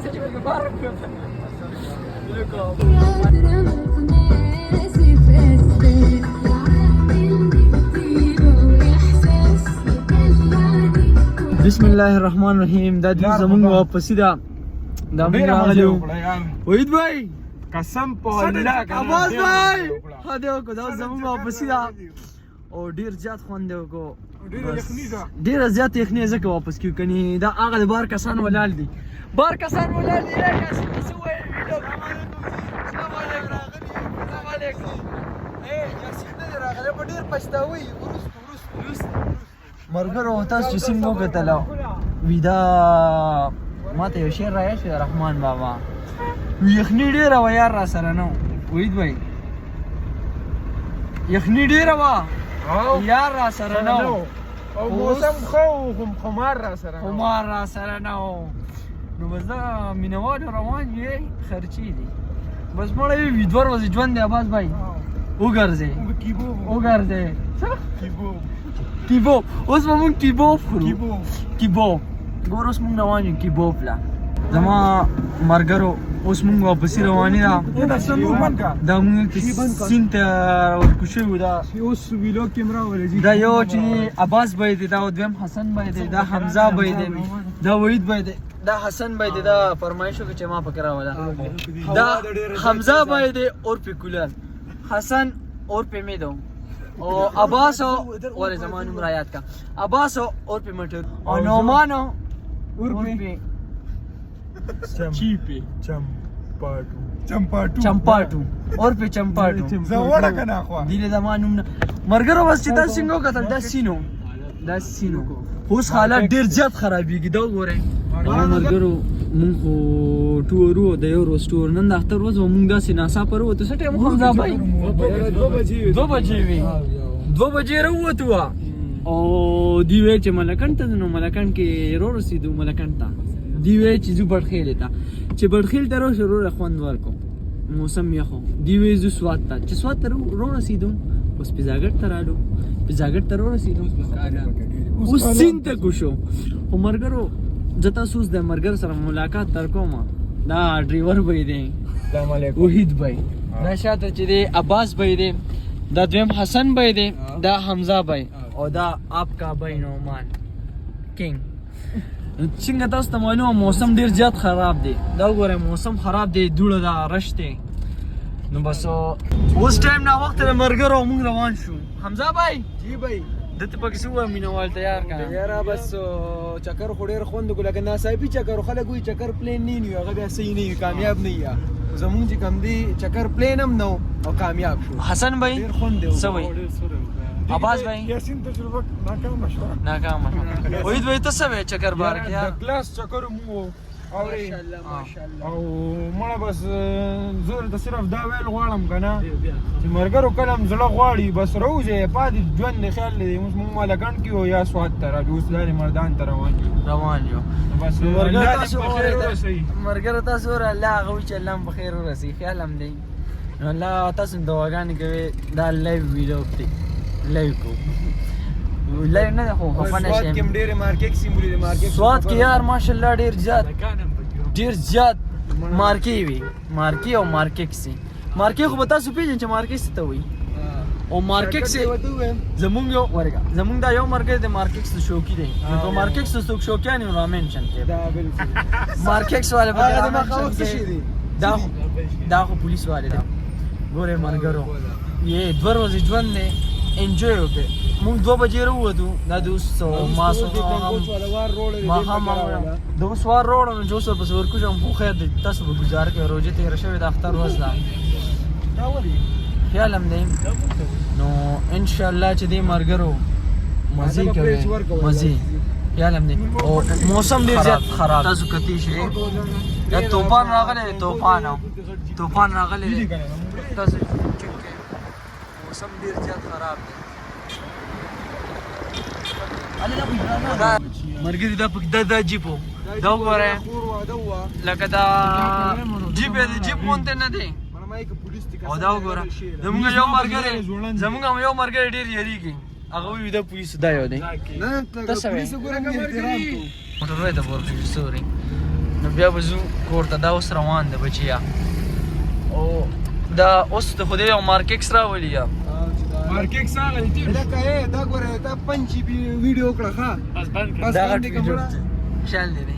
مسج بالمبارك بسم الله الرحمن الرحیم. دا دوی زمونږ واپسی ده. دا موږ راغلیو وحید بھائی قسم په الله عباس بھائی هده وکړو. دا زمونږ واپسی ده او ډیر زیات خوند دی وکړو. ډیره زیات یخني ځکه واپس کیو. کني دا هغه د بار کسان ولاړ دي. بار کسان ولاړ دي. څه وایي ویډیو السلام علیکم. السلام علیکم. جاسین نه راغله په ډیر پښتاوي ورس مرګرو تاسو چې څنګه وکتلو ویدا ماته یو شعر راځي رحمان بابا یخني ډیره و یار را سره نو وحید بھائی یخني ډیره و یار را سره نو او موسم خو خمار را سره نو بس دا مینوال روان یې خرچی دي بس مړی ویدور وځي ژوند دی عباس بھائی وګرځي کیبو اوس مونږ کیبوب خورو. کیبوب ګور اوس مونږ روان یو کیبوب لا زما مرګرو. اوس مونږ واپس روانې ده. دا مونږ سین ته ورکوشو دا اوس ویلو کیمرا ولې دا یو چې عباس بھائی دی، دا دویم حسن بھائی دی، دا حمزه بھائی دی، دا وحید بھائی دی، دا حسن بھائی دی. دا فرمایشو کې چې ما پکې راولا دا حمزه بھائی دی اور په کولر حسن اور په میدو او عباس اور زمان عمر آیات کا عباس اور پہ مٹر اور نعمان اور پہ چیپے چمپاٹو اور پہ چمپاٹو زوړه کنه خو دله زمان عمر مرګرو بس چې تاسو څنګه کتل دا سینو اوس حالات ډیر زیات خرابېږي. دا وګورئ مرګرو مونږ خو ټورو د یو روز ټور نن د اختر ورځ مونږ داسې ناڅاپه راووتو. څه ټایم حمزه بھائی 2 بجې راووتو او دی وی چې ملکن ته نو ملکن کې رو رسیدو. ملکن ته دی وی چې زو بړخیل ته چې بړخیل ته رو شروع خوند ورکو موسم یخو. دی وی زو سوات ته چې سوات ته رو رسیدو. اوس پیزاګټ ته رالو پیزاګټ ته رو رسیدو. اوس سین ته کوشو مرګرو جتا سوس د مرګر سره ملاقات تر کومه. دا ډرایور بھائی دی، السلام علیکم. وحید بھائی دا شاته چې دی عباس بھائی دی، دا دویم حسن بھائی دی، دا حمزه بھائی او دا آپ کا بھائی نعمان کینگ. څنګه تاسو ته معلومه موسم ډیر زیات خراب دی. دا وګورئ موسم خراب دی، دوړه دا رش دی. نو بس اوس ټایم نا وخت له مرګر او موږ روان شو. حمزه بھائی جی بھائی دته پکې سو مینوال تیار کا یاره بس چکر خو ډیر خوند کو لکه ناصابی چکر خلک وي چکر پلین نه نیو هغه بیا صحیح نه کامیاب نه یا زمون چې کم دی چکر پلین هم نو او کامیاب شو. حسن بھائی ډیر خوند دی سوي عباس بھائی یاسین تجربه ناکام شو. وحید بھائی ته سوي چکر بار کې یار کلاس چکر مو ماشاءالله او مړه بس زور د صرف دا ویل غواړم کنه چې مرګرو کلم زړه غواړي بس روزه پاتې ژوند نه خیال لري موږ مالګان کې او یا سواد تر اوس لاري مردان تر روان یو بس مرګر تاسو ور الله غوي چې الله بخیر ورسي خیال هم دی. الله تاسو دواګانې کوي دا لایو ویډیو کې لایو کو لایو نه خو خفنه شي. سواد کې ډېر مارکیټ سیمبولې د مارکیټ سواد کې یار ماشاءالله ډیر زیات مارکی وي. مارکی او مارکیټ سي مارکی خو تاسو پیژنئ چې مارکیټ څه ته وایي او مارکیټ سي زمونږ یو ورګه زمونږ دا یو مارکیټ د مارکیټ څه شوکی دی. نو مارکیټ څه څوک شوکیان نه مینشن کې دا بالکل مارکیټ والے هغه د مخاوت شي دي. دا خو پولیس والے دا ګوره مرګرو یې دوه ورځې ژوند نه انجوای وکړه. مونږ 2 بجې راووتو. دا د اوس ماسو ما هم د اوس وار روډ نو جو سر پس ورکو جام خو خیر تاسو به گزار کې روزه تیر شوی د اختر ورځ دا خیال هم دی. نو ان شاء الله چې دې مرګرو مزه کوي مزه خیال هم دی. او موسم ډیر زیات خراب تاسو کتی شي دا طوفان راغلی تاسو موسم ډیر زیات خراب دی. مرګری دا پک دا جیپو دا وګوره لکه دا جیپ دی جیپ مونته نه دی او دا وګوره زمونږ یو مرګری ډیر یریږي هغه وی دا پولیس دا یو دی نه پولیس ګورم احترام کو موټر وای ته ورته سوري نو بیا به ځو کور ته دا اوس روان ده بچیا او دا اوس د خدای یو مارکیکس راولي یا مارکیکس هغه دی لکه دا ګوره دا 5 GB ویډیو کړه ښه بس بند کړه بس دا باندې غټ کومه ویډیو خیال دی